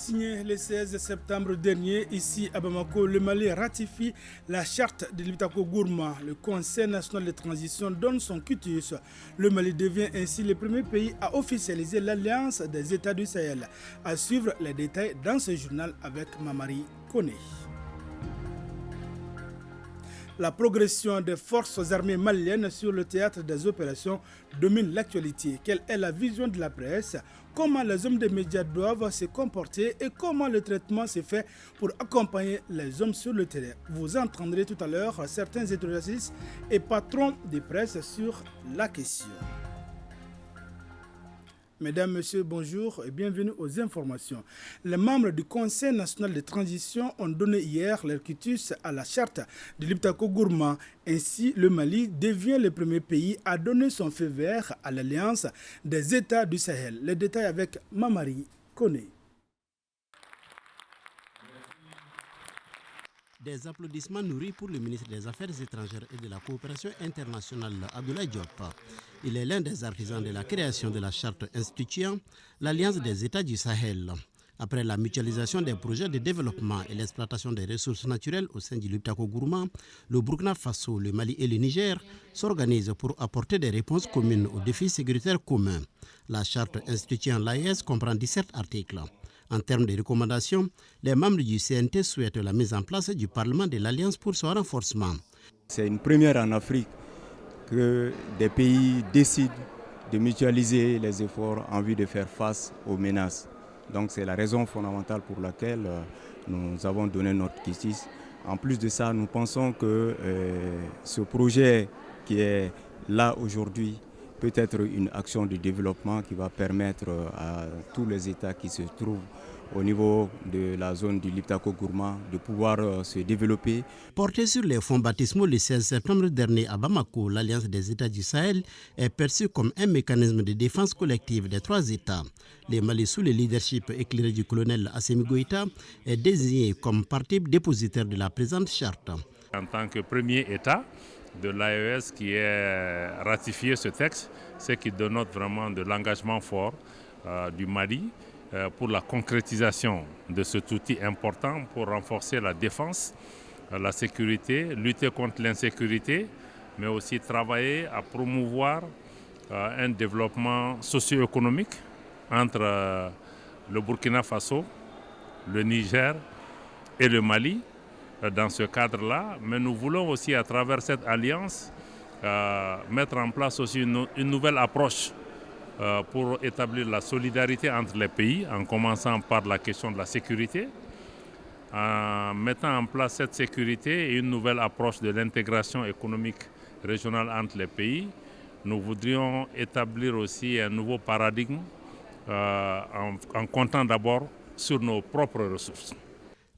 Signé le 16 septembre dernier, ici à Bamako, le Mali ratifie la charte de Liptako Gourma. Le Conseil national de transition donne son quitus. Le Mali devient ainsi le premier pays à officialiser l'Alliance des États du Sahel. À suivre les détails dans ce journal avec Mamari Koné. La progression des forces armées maliennes sur le théâtre des opérations domine l'actualité. Quelle est la vision de la presse? Comment les hommes des médias doivent se comporter et comment le traitement se fait pour accompagner les hommes sur le terrain? Vous entendrez tout à l'heure certains journalistes et patrons de presse sur la question. Mesdames, Messieurs, bonjour et bienvenue aux informations. Les membres du Conseil national de transition ont donné hier leur quitus à la charte de Liptako Gourma. Ainsi, le Mali devient le premier pays à donner son feu vert à l'Alliance des États du Sahel. Les détails avec Mamari Koné. Des applaudissements nourris pour le ministre des Affaires étrangères et de la coopération internationale, Abdoulaye Diop. Il est l'un des artisans de la création de la charte instituant l'Alliance des États du Sahel. Après la mutualisation des projets de développement et l'exploitation des ressources naturelles au sein du Liptako Gourma, le Burkina Faso, le Mali et le Niger s'organisent pour apporter des réponses communes aux défis sécuritaires communs. La charte instituant l'AES comprend 17 articles. En termes de recommandations, les membres du CNT souhaitent la mise en place du Parlement de l'Alliance pour son renforcement. C'est une première en Afrique que des pays décident de mutualiser les efforts en vue de faire face aux menaces. Donc c'est la raison fondamentale pour laquelle nous avons donné notre quitus. En plus de ça, nous pensons que ce projet qui est là aujourd'hui peut être une action de développement qui va permettre à tous les États qui se trouvent au niveau de la zone du Liptako Gourma de pouvoir se développer. Porté sur les fonds baptismaux le 16 septembre dernier à Bamako, l'Alliance des États du Sahel est perçue comme un mécanisme de défense collective des 3 États. Le Mali, sous le leadership éclairé du colonel Assimi Goïta, est désigné comme partie dépositaire de la présente charte. En tant que premier État de l'AES qui a ratifié ce texte, c'est qui dénote vraiment de l'engagement fort du Mali pour la concrétisation de cet outil important pour renforcer la défense, la sécurité, lutter contre l'insécurité, mais aussi travailler à promouvoir un développement socio-économique entre le Burkina Faso, le Niger et le Mali. Dans ce cadre-là, mais nous voulons aussi à travers cette alliance mettre en place aussi une nouvelle approche pour établir la solidarité entre les pays, en commençant par la question de la sécurité, en mettant en place cette sécurité et une nouvelle approche de l'intégration économique régionale entre les pays. Nous voudrions établir aussi un nouveau paradigme en comptant d'abord sur nos propres ressources.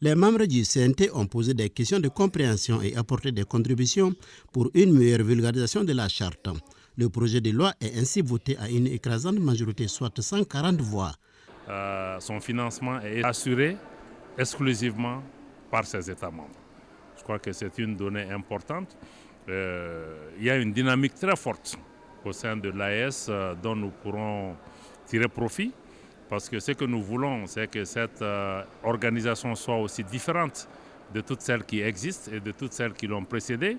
Les membres du CNT ont posé des questions de compréhension et apporté des contributions pour une meilleure vulgarisation de la charte. Le projet de loi est ainsi voté à une écrasante majorité, soit 140 voix. Son financement est assuré exclusivement par ses États membres. Je crois que c'est une donnée importante. Il y a une dynamique très forte au sein de l'AES dont nous pourrons tirer profit. Parce que ce que nous voulons, c'est que cette organisation soit aussi différente de toutes celles qui existent et de toutes celles qui l'ont précédée,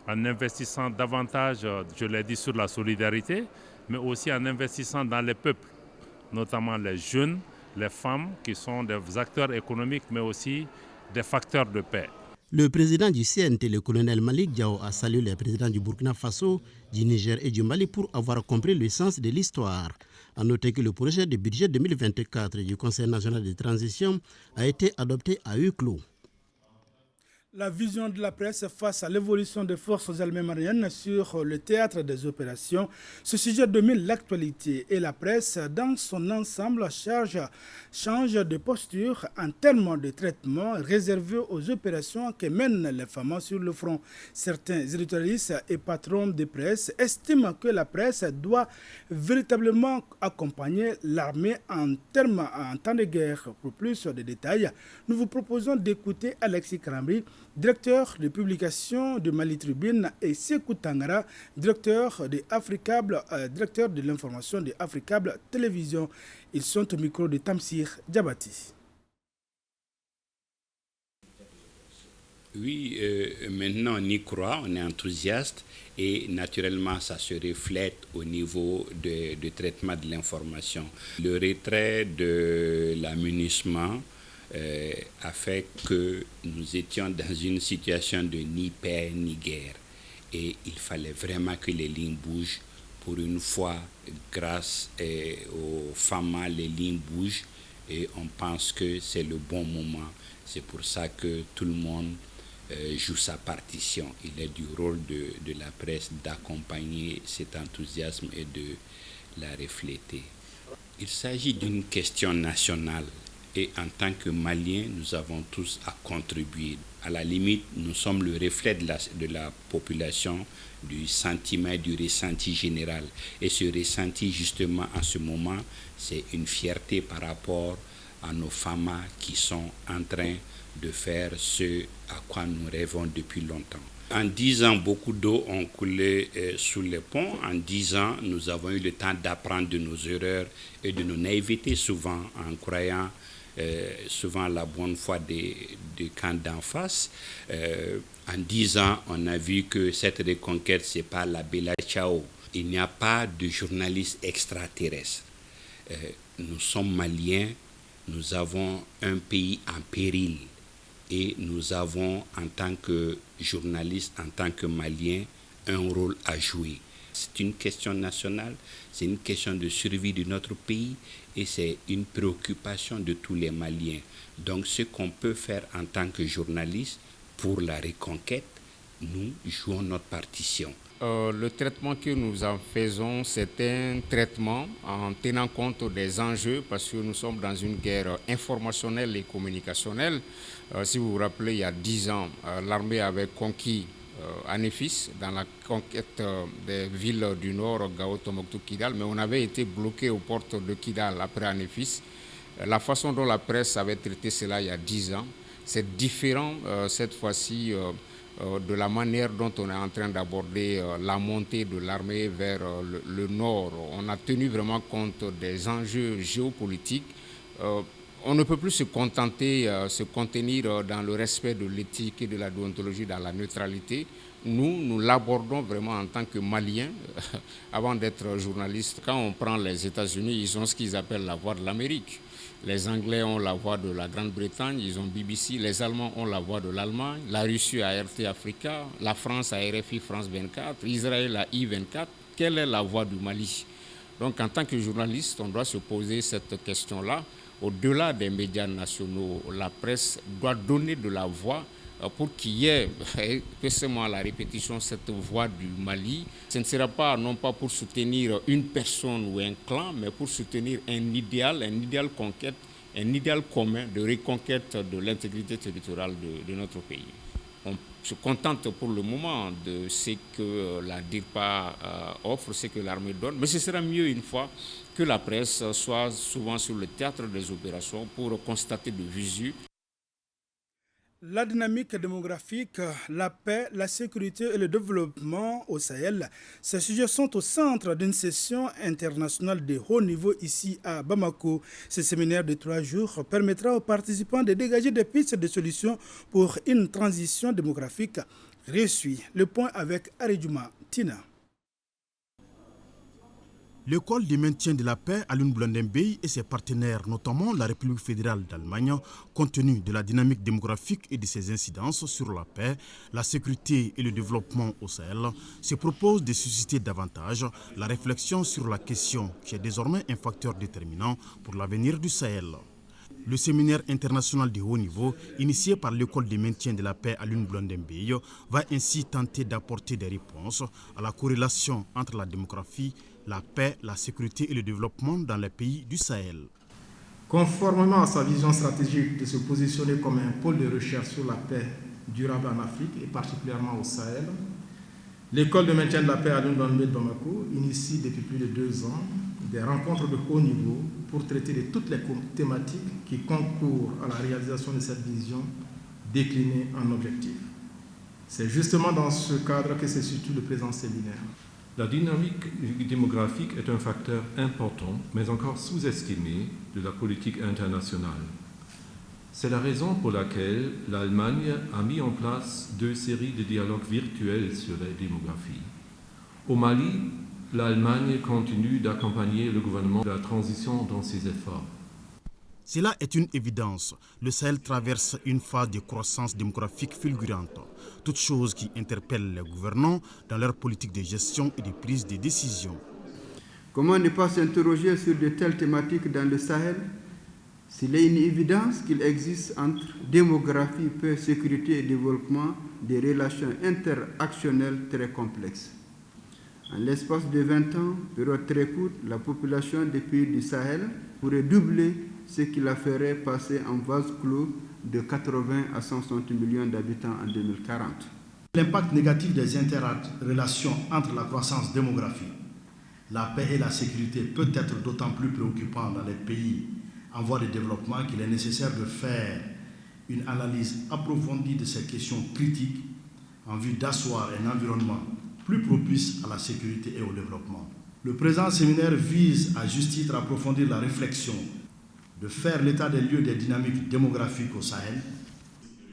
en investissant davantage, je l'ai dit, sur la solidarité, mais aussi en investissant dans les peuples, notamment les jeunes, les femmes, qui sont des acteurs économiques, mais aussi des facteurs de paix. Le président du CNT, le colonel Malik Diao, a salué les présidents du Burkina Faso, du Niger et du Mali pour avoir compris le sens de l'histoire. A noter que le projet de budget 2024 du Conseil national de transition a été adopté à huis clos. La vision de la presse face à l'évolution des forces armées maliennes sur le théâtre des opérations. Ce sujet domine l'actualité et la presse dans son ensemble change de posture en termes de traitement réservé aux opérations que mènent les femmes sur le front. Certains éditorialistes et patrons de presse estiment que la presse doit véritablement accompagner l'armée en temps de guerre. Pour plus de détails, nous vous proposons d'écouter Alexis Karambri, directeur de publication de Mali Tribune, et Sekou Tangara, directeur de l'information de Africable Télévision. Ils sont au micro de Tamsir Diabati. Oui, maintenant on y croit, on est enthousiaste et naturellement ça se reflète au niveau de traitement de l'information. Le retrait de l'amunissement a fait que nous étions dans une situation de ni paix ni guerre et il fallait vraiment que les lignes bougent. Pour une fois, grâce au FAMA, les lignes bougent et on pense que c'est le bon moment. C'est pour ça que tout le monde joue sa partition. Il est du rôle de la presse d'accompagner cet enthousiasme et de la refléter. Il s'agit d'une question nationale et en tant que Maliens, nous avons tous à contribuer. À la limite, nous sommes le reflet de la population, du sentiment, du ressenti général. Et ce ressenti, justement, en ce moment, c'est une fierté par rapport à nos FAMA qui sont en train de faire ce à quoi nous rêvons depuis longtemps. En 10 ans, beaucoup d'eau ont coulé sous les ponts. En 10 ans, nous avons eu le temps d'apprendre de nos erreurs et de nos naïvetés, souvent en croyant souvent la bonne foi des camps d'en face. En 10 ans, on a vu que cette reconquête, ce n'est pas la Bella Ciao. Il n'y a pas de journalistes extraterrestres. Nous sommes Maliens, nous avons un pays en péril et nous avons, en tant que journalistes, en tant que Maliens, un rôle à jouer. C'est une question nationale, c'est une question de survie de notre pays et c'est une préoccupation de tous les Maliens. Donc ce qu'on peut faire en tant que journaliste pour la reconquête, nous jouons notre partition. Le traitement que nous en faisons, c'est un traitement en tenant compte des enjeux parce que nous sommes dans une guerre informationnelle et communicationnelle. Si vous vous rappelez, il y a 10 ans, l'armée avait conquis Anefis dans la conquête des villes du nord, Gao, Tombouctou, Kidal, mais on avait été bloqué aux portes de Kidal après Anefis. La façon dont la presse avait traité cela il y a 10 ans, c'est différent cette fois-ci de la manière dont on est en train d'aborder la montée de l'armée vers le nord. On a tenu vraiment compte des enjeux géopolitiques. On ne peut plus se contenir dans le respect de l'éthique et de la déontologie, dans la neutralité. Nous l'abordons vraiment en tant que Maliens, avant d'être journalistes. Quand on prend les États-Unis, ils ont ce qu'ils appellent la voix de l'Amérique. Les Anglais ont la voix de la Grande-Bretagne, ils ont BBC. Les Allemands ont la voix de l'Allemagne. La Russie a RT Africa. La France a RFI France 24. Israël a I24. Quelle est la voix du Mali? Donc en tant que journaliste, on doit se poser cette question-là. Au-delà des médias nationaux, la presse doit donner de la voix pour qu'il y ait, moi la répétition, cette voix du Mali. Ce ne sera pas non pas pour soutenir une personne ou un clan, mais pour soutenir un idéal conquête, un idéal commun de reconquête de l'intégrité territoriale de notre pays. On se contente pour le moment de ce que la DIRPA offre, ce que l'armée donne, mais ce sera mieux une fois que la presse soit souvent sur le théâtre des opérations pour constater de visu. La dynamique démographique, la paix, la sécurité et le développement au Sahel, ces sujets sont au centre d'une session internationale de haut niveau ici à Bamako. Ce séminaire de 3 jours permettra aux participants de dégager des pistes de solutions pour une transition démographique réussie. Le point avec Aridjouma Tina. L'école du maintien de la paix à Blondembey et ses partenaires, notamment la République fédérale d'Allemagne, compte tenu de la dynamique démographique et de ses incidences sur la paix, la sécurité et le développement au Sahel, se propose de susciter davantage la réflexion sur la question qui est désormais un facteur déterminant pour l'avenir du Sahel. Le séminaire international de haut niveau, initié par l'école de maintien de la paix à Blondembey, va ainsi tenter d'apporter des réponses à la corrélation entre la démographie, la paix, la sécurité et le développement dans les pays du Sahel. Conformément à sa vision stratégique de se positionner comme un pôle de recherche sur la paix durable en Afrique et particulièrement au Sahel, l'école de maintien de la paix à Blondembey de Bamako initie depuis plus de 2 ans des rencontres de haut niveau pour traiter de toutes les thématiques qui concourent à la réalisation de cette vision déclinée en objectifs. C'est justement dans ce cadre que se situe le présent séminaire. La dynamique démographique est un facteur important, mais encore sous-estimé, de la politique internationale. C'est la raison pour laquelle l'Allemagne a mis en place 2 séries de dialogues virtuels sur la démographie. Au Mali, l'Allemagne continue d'accompagner le gouvernement de la transition dans ses efforts. Cela est une évidence. Le Sahel traverse une phase de croissance démographique fulgurante, toute chose qui interpelle les gouvernants dans leur politique de gestion et de prise de décision. Comment ne pas s'interroger sur de telles thématiques dans le Sahel? S'il est une évidence qu'il existe entre démographie, paix, sécurité et développement des relations interactionnelles très complexes. En l'espace de 20 ans, période très courte, la population des pays du Sahel pourrait doubler, ce qui la ferait passer en vase clos de 80 à 160 millions d'habitants en 2040. L'impact négatif des interrelations entre la croissance démographique, la paix et la sécurité peut être d'autant plus préoccupant dans les pays en voie de développement qu'il est nécessaire de faire une analyse approfondie de ces questions critiques en vue d'asseoir un environnement plus propice à la sécurité et au développement. Le présent séminaire vise à juste titre à approfondir la réflexion, de faire l'état des lieux des dynamiques démographiques au Sahel.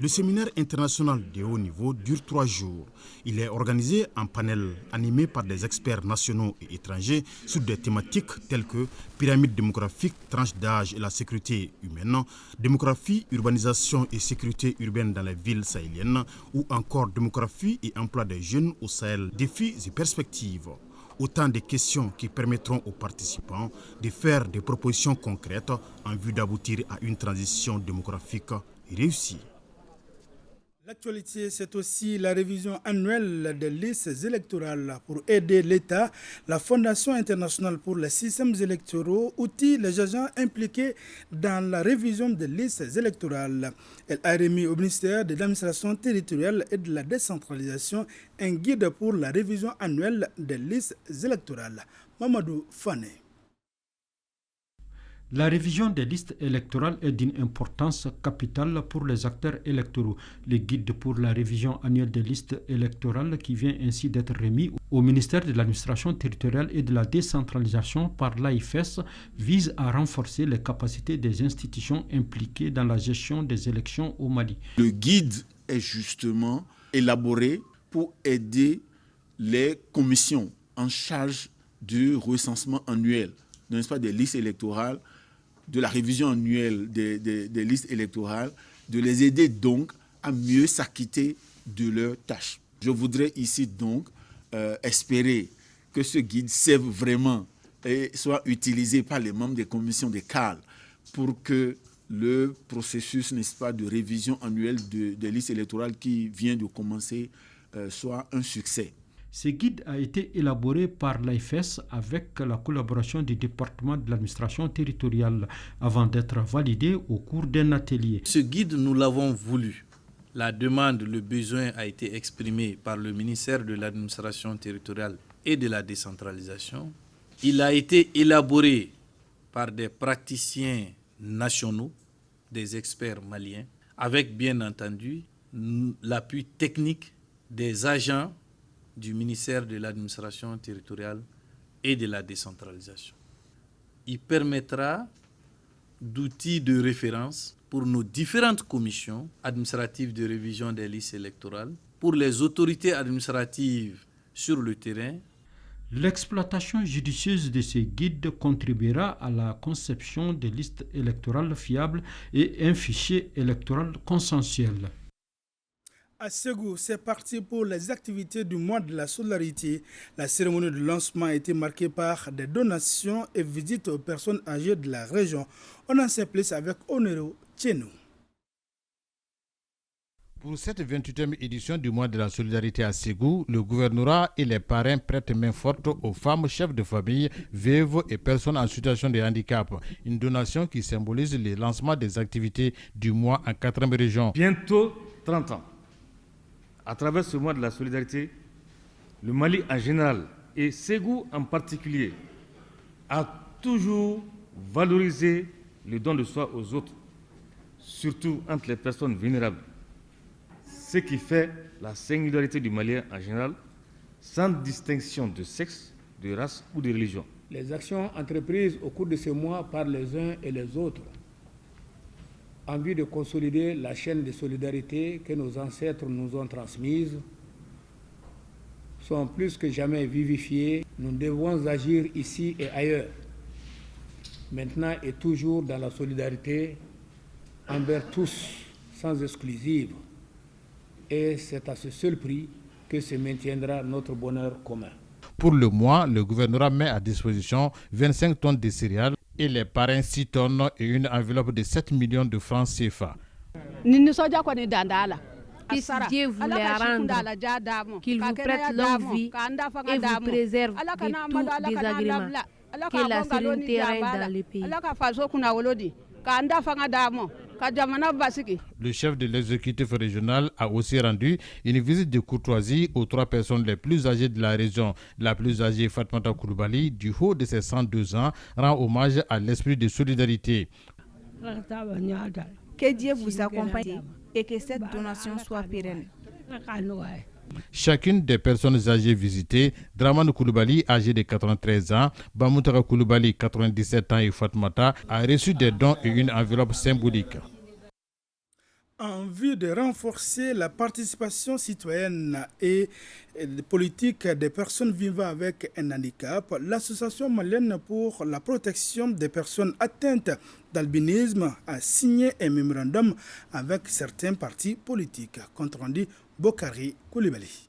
Le séminaire international de haut niveau dure 3 jours. Il est organisé en panel animé par des experts nationaux et étrangers sur des thématiques telles que pyramide démographique, tranche d'âge et la sécurité humaine, démographie, urbanisation et sécurité urbaine dans les villes sahéliennes ou encore démographie et emploi des jeunes au Sahel, défis et perspectives. Autant de questions qui permettront aux participants de faire des propositions concrètes en vue d'aboutir à une transition démographique réussie. L'actualité, c'est aussi la révision annuelle des listes électorales. Pour aider l'État, la Fondation internationale pour les systèmes électoraux outille les agents impliqués dans la révision des listes électorales. Elle a remis au ministère de l'administration territoriale et de la décentralisation un guide pour la révision annuelle des listes électorales. Mamadou Fane. La révision des listes électorales est d'une importance capitale pour les acteurs électoraux. Le guide pour la révision annuelle des listes électorales qui vient ainsi d'être remis au ministère de l'administration territoriale et de la décentralisation par l'AIFES vise à renforcer les capacités des institutions impliquées dans la gestion des élections au Mali. Le guide est justement élaboré pour aider les commissions en charge du recensement annuel, n'est-ce pas, des listes électorales, de la révision annuelle des listes électorales, de les aider donc à mieux s'acquitter de leurs tâches. Je voudrais ici donc espérer que ce guide serve vraiment et soit utilisé par les membres des commissions des CAL pour que le processus, n'est-ce pas, de révision annuelle des listes électorales qui vient de commencer soit un succès. Ce guide a été élaboré par l'AIFES avec la collaboration du département de l'administration territoriale avant d'être validé au cours d'un atelier. Ce guide, nous l'avons voulu. La demande, le besoin a été exprimé par le ministère de l'administration territoriale et de la décentralisation. Il a été élaboré par des praticiens nationaux, des experts maliens, avec bien entendu l'appui technique des agents du ministère de l'administration territoriale et de la décentralisation. Il permettra d'outils de référence pour nos différentes commissions administratives de révision des listes électorales, pour les autorités administratives sur le terrain. L'exploitation judicieuse de ces guides contribuera à la conception des listes électorales fiables et un fichier électoral consensuel. À Ségou, c'est parti pour les activités du mois de la solidarité. La cérémonie de lancement a été marquée par des donations et visites aux personnes âgées de la région. On en sait plus avec Onero Tchenou. Pour cette 28e édition du mois de la solidarité à Ségou, le gouvernorat et les parrains prêtent main forte aux femmes chefs de famille, veuves et personnes en situation de handicap. Une donation qui symbolise le lancement des activités du mois en 4e région. Bientôt 30 ans. À travers ce mois de la solidarité, le Mali en général et Ségou en particulier a toujours valorisé le don de soi aux autres, surtout entre les personnes vulnérables. Ce qui fait la singularité du Malien en général, sans distinction de sexe, de race ou de religion. Les actions entreprises au cours de ce mois par les uns et les autres en vue de consolider la chaîne de solidarité que nos ancêtres nous ont transmise, sont plus que jamais vivifiées. Nous devons agir ici et ailleurs, maintenant et toujours dans la solidarité envers tous, sans exclusive. Et c'est à ce seul prix que se maintiendra notre bonheur commun. Pour le mois, le gouvernement met à disposition 25 tonnes de céréales et les parrains 6 tonnes et une enveloppe de 7 millions de francs CFA. Puisse Dieu vous les rendre, qu'il vous prête longue vie et vous préserve de tout désagrément, que la sérénité règne dans le pays. Le chef de l'exécutif régional a aussi rendu une visite de courtoisie aux 3 personnes les plus âgées de la région. La plus âgée, Fatmata Koulibaly, du haut de ses 102 ans, rend hommage à l'esprit de solidarité. Que Dieu vous accompagne et que cette donation soit pérenne. Chacune des personnes âgées visitées, Dramane Koulibaly, âgé de 93 ans, Bamoutara Koulibaly, 97 ans et Fatmata, a reçu des dons et une enveloppe symbolique. En vue de renforcer la participation citoyenne et politique des personnes vivant avec un handicap, l'Association malienne pour la protection des personnes atteintes d'albinisme a signé un mémorandum avec certains partis politiques. Compte rendu Bokari Koulibaly.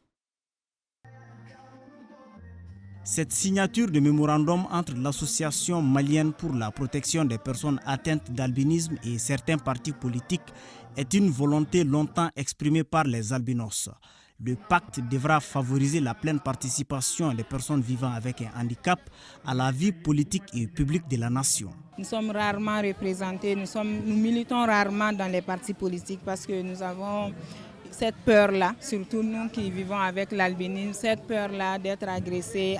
Cette signature de mémorandum entre l'Association malienne pour la protection des personnes atteintes d'albinisme et certains partis politiques est une volonté longtemps exprimée par les albinos. Le pacte devra favoriser la pleine participation des personnes vivant avec un handicap à la vie politique et publique de la nation. Nous sommes rarement représentés, nous militons rarement dans les partis politiques parce que nous avons cette peur-là, surtout nous qui vivons avec l'albinisme, cette peur-là d'être agressés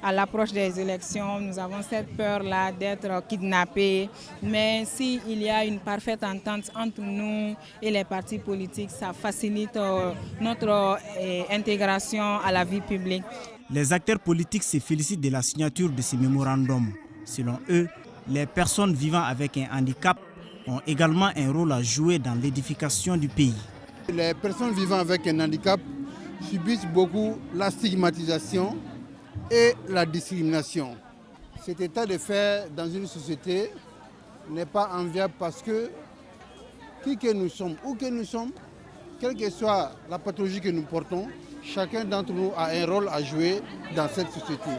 à l'approche des élections, nous avons cette peur-là d'être kidnappés. Mais s'il y a une parfaite entente entre nous et les partis politiques, ça facilite notre intégration à la vie publique. Les acteurs politiques se félicitent de la signature de ces mémorandums. Selon eux, les personnes vivant avec un handicap ont également un rôle à jouer dans l'édification du pays. Les personnes vivant avec un handicap subissent beaucoup la stigmatisation et la discrimination. Cet état de fait dans une société n'est pas enviable parce que qui que nous sommes, où que nous sommes, quelle que soit la pathologie que nous portons, chacun d'entre nous a un rôle à jouer dans cette société.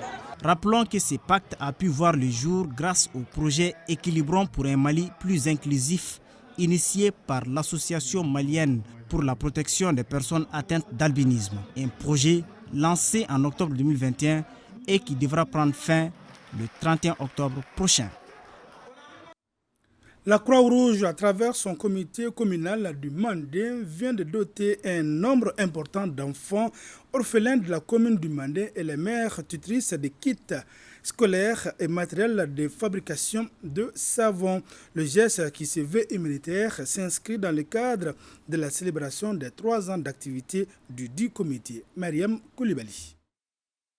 Rappelons que ce pacte a pu voir le jour grâce au projet Équilibrons pour un Mali plus inclusif, initié par l'Association malienne pour la protection des personnes atteintes d'albinisme. Un projet lancé en octobre 2021 et qui devra prendre fin le 31 octobre prochain. La Croix-Rouge, à travers son comité communal du Mandé, vient de doter un nombre important d'enfants orphelins de la commune du Mandé et les mères tutrices de kits scolaires et matériels de fabrication de savon. Le geste qui se veut humanitaire s'inscrit dans le cadre de la célébration des 3 ans d'activité du dit comité. Mariam Koulibaly.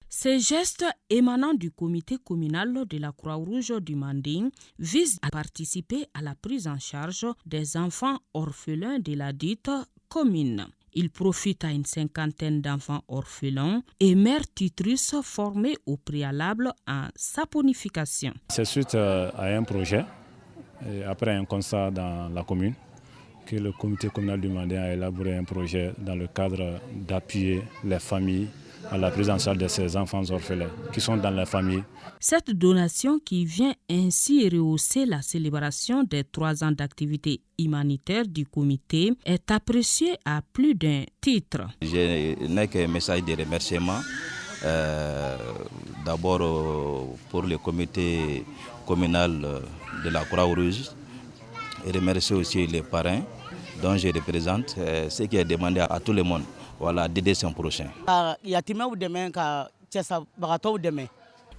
Ces gestes émanant du comité communal de la Croix-Rouge du Mandé visent à participer à la prise en charge des enfants orphelins de la dite commune. Il profite à une 50aine d'enfants orphelins et mères tutrices formées au préalable en saponification. C'est suite à un projet, après un constat dans la commune, que le comité communal du Mandé a élaboré un projet dans le cadre d'appuyer les familles à la prise en charge de ces enfants orphelins qui sont dans la famille. Cette donation qui vient ainsi rehausser la célébration des 3 ans d'activité humanitaire du comité est appréciée à plus d'un titre. Je n'ai qu'un message de remerciement. D'abord pour le comité communal de la Croix-Rouge et remercier aussi les parrains dont je représente, ce qui est demandé à tout le monde. Voilà, dès décembre prochain.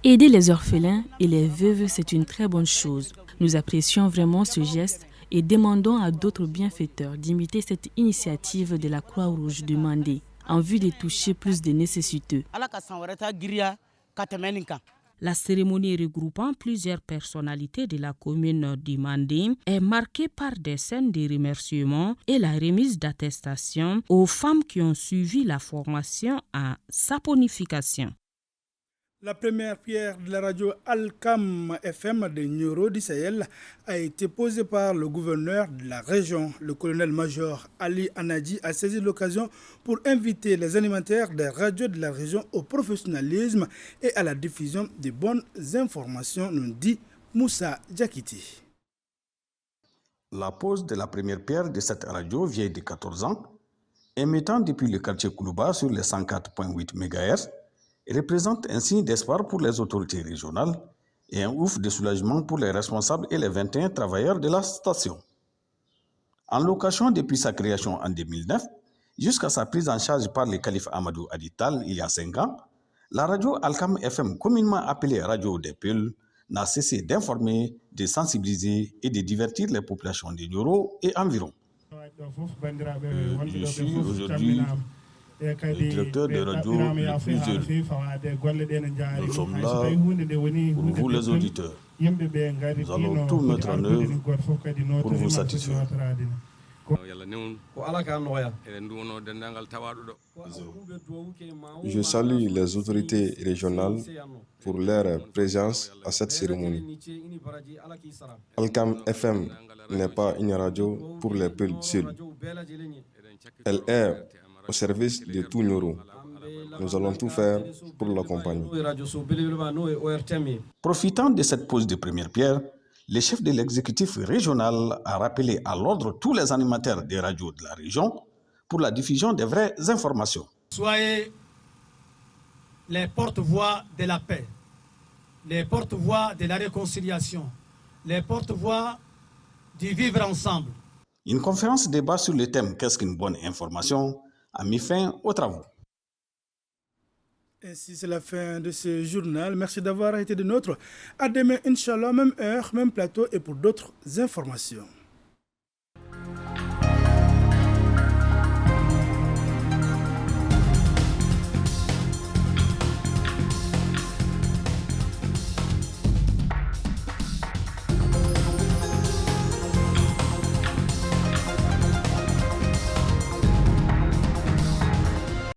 Aider les orphelins et les veuves, c'est une très bonne chose. Nous apprécions vraiment ce geste et demandons à d'autres bienfaiteurs d'imiter cette initiative de la Croix-Rouge du Mandé en vue de toucher plus de nécessiteux. La cérémonie regroupant plusieurs personnalités de la commune du Manding est marquée par des scènes de remerciements et la remise d'attestations aux femmes qui ont suivi la formation en saponification. La première pierre de la radio Alcam FM de Nioro du Sahel a été posée par le gouverneur de la région. Le colonel-major Ali Anadji a saisi l'occasion pour inviter les animateurs des radios de la région au professionnalisme et à la diffusion de bonnes informations, nous dit Moussa Diakiti. La pose de la première pierre de cette radio vieille de 14 ans, émettant depuis le quartier Koulouba sur les 104.8 MHz, représente un signe d'espoir pour les autorités régionales et un ouf de soulagement pour les responsables et les 21 travailleurs de la station. En location depuis sa création en 2009, jusqu'à sa prise en charge par le calife Amadou Adital il y a 5 ans, la radio Alcam FM, communément appelée Radio des Peuls, n'a cessé d'informer, de sensibiliser et de divertir les populations de Nioro et environ. Je suis aujourd'hui le directeur de radio le plus heureux. Nous sommes là pour vous les auditeurs. Nous allons tout mettre en œuvre pour vous satisfaire. Je salue les autorités régionales pour leur présence à cette cérémonie. Alcam FM n'est pas une radio pour les Peuls seuls. Elle est au service de tout Nioro. Nous allons tout faire pour l'accompagner. Profitant de cette pose de première pierre, le chef de l'exécutif régional a rappelé à l'ordre tous les animateurs des radios de la région pour la diffusion des vraies informations. Soyez les porte-voix de la paix, les porte-voix de la réconciliation, les porte-voix du vivre ensemble. Une conférence débat sur le thème « Qu'est-ce qu'une bonne information ?» a mis fin aux travaux. Ainsi, c'est la fin de ce journal. Merci d'avoir été de nôtres. À demain, Inch'Allah, même heure, même plateau et pour d'autres informations.